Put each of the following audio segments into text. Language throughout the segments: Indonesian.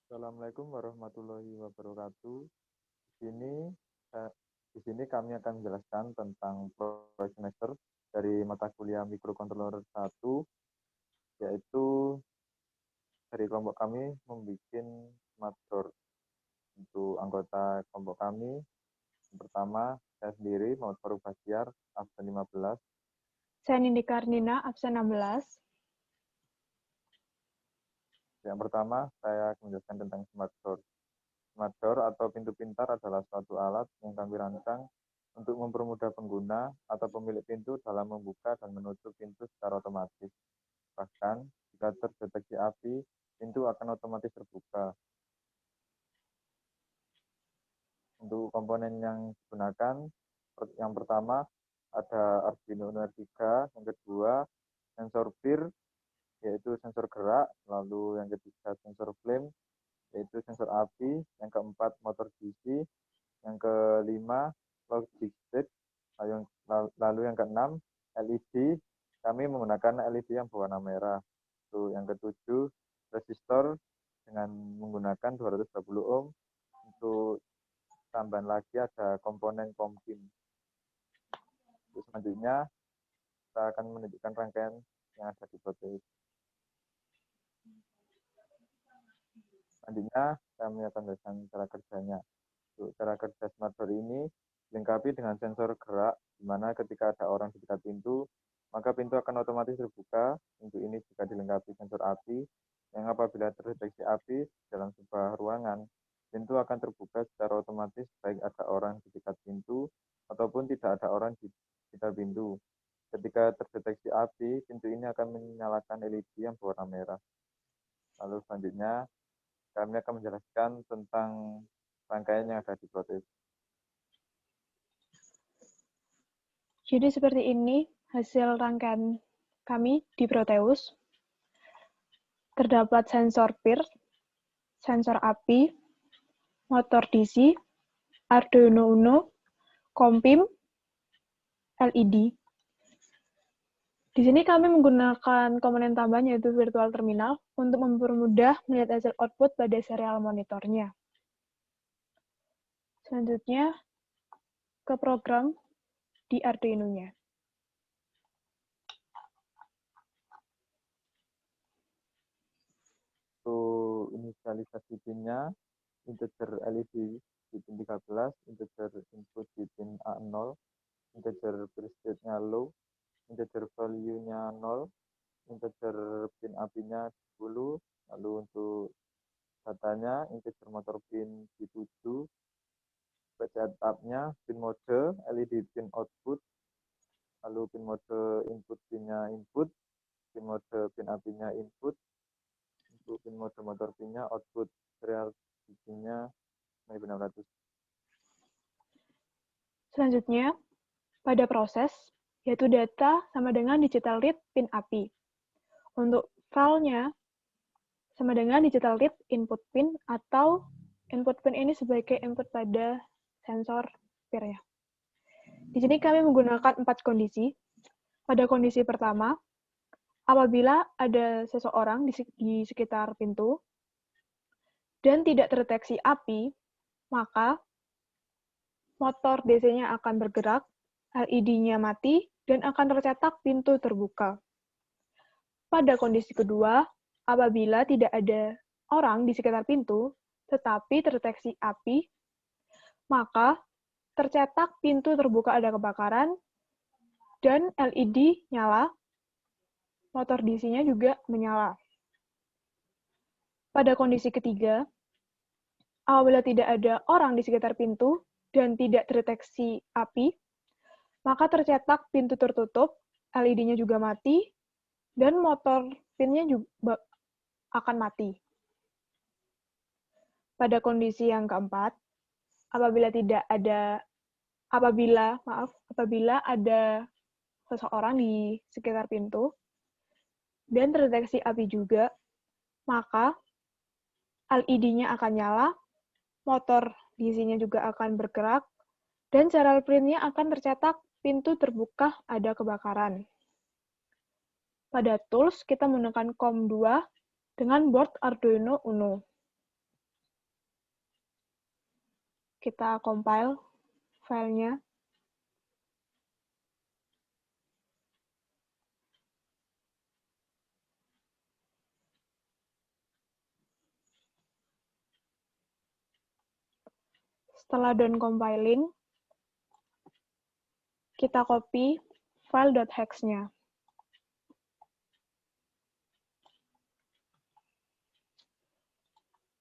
Assalamualaikum warahmatullahi wabarakatuh. Di sini, eh, di sini kami akan menjelaskan tentang proyek semester dari mata kuliah Microcontroller 1, yaitu dari kelompok kami membuat smart door. Untuk anggota kelompok kami, yang pertama saya sendiri, Muhammad Faruk Basiar, absen 15. Saya Nindi Karnina, absen 16. Yang pertama, saya akan menjelaskan tentang smart door. Smart door atau pintu pintar adalah suatu alat yang kami rancang untuk mempermudah pengguna atau pemilik pintu dalam membuka dan menutup pintu secara otomatis. Bahkan, jika terdeteksi api, pintu akan otomatis terbuka. Untuk komponen yang digunakan, yang pertama ada Arduino Uno R3, yang kedua sensor PIR, yaitu sensor gerak, lalu yang ketiga sensor flame, yaitu sensor api, yang keempat motor DC, yang kelima logic state, lalu yang keenam LED. Kami menggunakan LED yang berwarna merah. Lalu yang ketujuh resistor dengan menggunakan 220 ohm. Untuk tambahan lagi ada komponen kompim. Terus selanjutnya kita akan menunjukkan rangkaian yang ada di protein. Selanjutnya kami akan menjelaskan cara kerjanya. Untuk cara kerja smart door ini dilengkapi dengan sensor gerak, di mana ketika ada orang di dekat pintu, maka pintu akan otomatis terbuka. Pintu ini juga dilengkapi sensor api, yang apabila terdeteksi api dalam sebuah ruangan, pintu akan terbuka secara otomatis baik ada orang di dekat pintu ataupun tidak ada orang di sekitar pintu. Ketika terdeteksi api, pintu ini akan menyalakan LED yang berwarna merah. Lalu selanjutnya kami akan menjelaskan tentang rangkaian yang ada di protein. Jadi seperti ini hasil rangkaian kami di Proteus. Terdapat sensor PIR, sensor api, motor DC, Arduino Uno, kompim, LED. Di sini kami menggunakan komponen tambahan yaitu virtual terminal untuk mempermudah melihat hasil output pada serial monitornya. Selanjutnya ke program di Arduino-nya. Untuk inisialisasi pinnya, integer LED di pin 13, integer input di pin A0, integer prestate-nya low, integer value-nya 0, integer pin apinya 10, lalu untuk datanya integer motor pin di 7, setup-nya pin mode, LED pin output, lalu pin mode input pinnya input, pin mode pin apinya input, untuk pin mode motor pinnya output serial pinnya 1600. Selanjutnya, pada proses, yaitu data sama dengan digital read pin api. Untuk filenya sama dengan digital read input pin atau input pin ini sebagai input pada sensor PIR-nya. Di sini kami menggunakan 4 kondisi. Pada kondisi pertama, apabila ada seseorang di sekitar pintu dan tidak terdeteksi api, maka motor DC-nya akan bergerak, LED-nya mati, dan akan tercetak pintu terbuka. Pada kondisi kedua, apabila tidak ada orang di sekitar pintu, tetapi terdeteksi api, maka tercetak pintu terbuka ada kebakaran, dan LED nyala, motor DC-nya juga menyala. Pada kondisi ketiga, apabila tidak ada orang di sekitar pintu dan tidak terdeteksi api, maka tercetak pintu tertutup, LED-nya juga mati, dan motor pinnya juga akan mati. Pada kondisi yang keempat, apabila ada seseorang di sekitar pintu dan terdeteksi api juga, maka LED-nya akan nyala, motor DC-nya juga akan bergerak, dan serial print-nya akan tercetak pintu terbuka ada kebakaran. Pada tools, kita menggunakan COM2 dengan board Arduino Uno. Kita compile filenya. Setelah done compiling, kita copy file.hex-nya.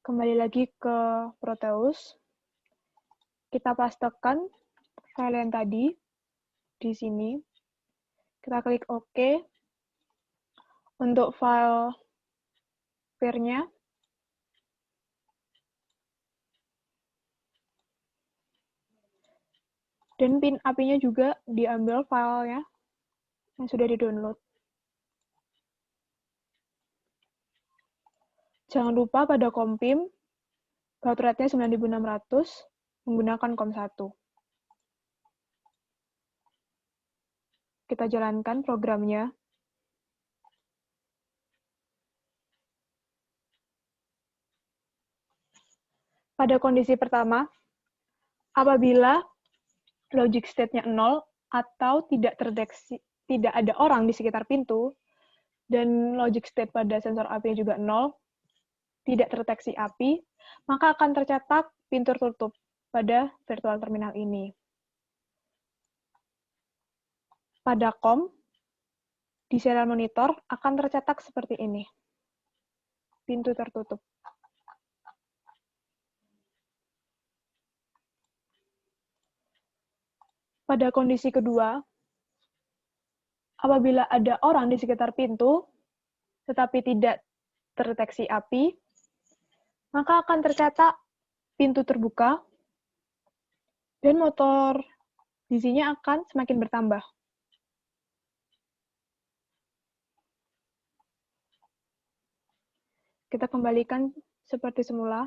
Kembali lagi ke Proteus. Kita pastekan file yang tadi di sini. Kita klik OK. Untuk file vir-nya, dan pin API-nya juga diambil filenya yang sudah di-download. Jangan lupa pada COM-PIM, baud rate-nya 9600, menggunakan COM1. Kita jalankan programnya. Pada kondisi pertama, apabila logic state-nya 0 atau tidak ada orang di sekitar pintu, dan logic state pada sensor API juga 0, tidak terdeteksi API, maka akan tercetak pintu tertutup pada virtual terminal ini. Pada COM, di serial monitor akan tercetak seperti ini, pintu tertutup. Pada kondisi kedua, apabila ada orang di sekitar pintu, tetapi tidak terdeteksi API, maka akan tercetak pintu terbuka, dan motor DC-nya akan semakin bertambah. Kita kembalikan seperti semula.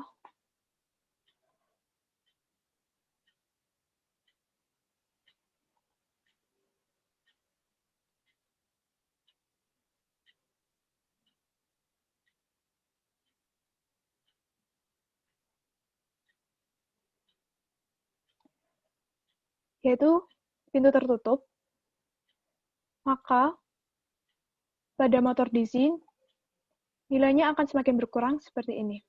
Yaitu pintu tertutup, maka pada motor DC, nilainya akan semakin berkurang seperti ini.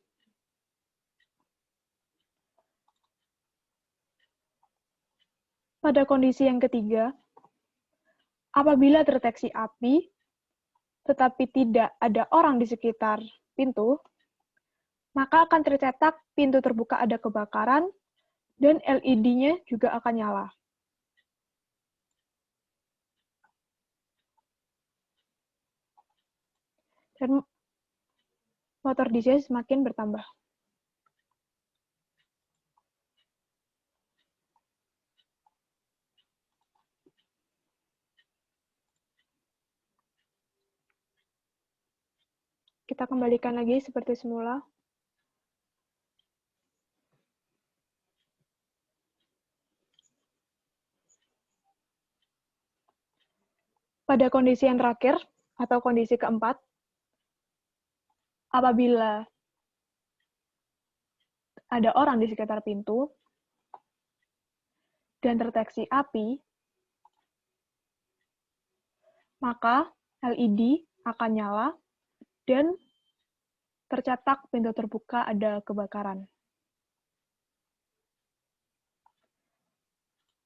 Pada kondisi yang ketiga, apabila terdeteksi api, tetapi tidak ada orang di sekitar pintu, maka akan tercetak pintu terbuka ada kebakaran, dan LED-nya juga akan nyala. Dan motor DC semakin bertambah. Kita kembalikan lagi seperti semula. Pada kondisi yang terakhir, atau kondisi keempat, apabila ada orang di sekitar pintu dan terdeteksi api, maka LED akan nyala dan tercetak pintu terbuka ada kebakaran.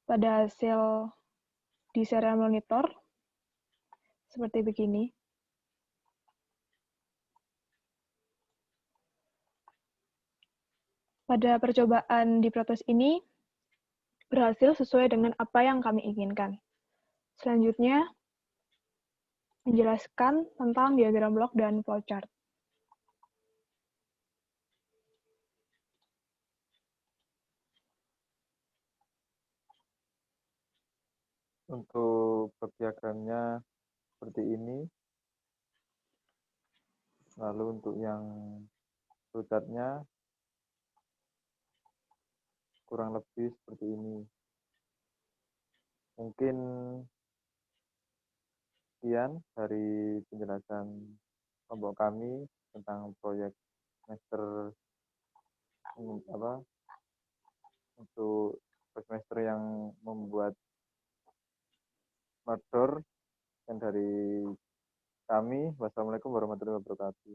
Pada hasil di serial monitor, seperti begini. Pada percobaan di Proteus ini, berhasil sesuai dengan apa yang kami inginkan. Selanjutnya, menjelaskan tentang diagram blok dan flowchart. Untuk diagramnya seperti ini. Lalu untuk yang flowchartnya kurang lebih seperti ini. Mungkin sekian dari penjelasan kelompok kami tentang proyek semester untuk semester yang membuat medor. Dan dari kami, wassalamualaikum warahmatullahi wabarakatuh.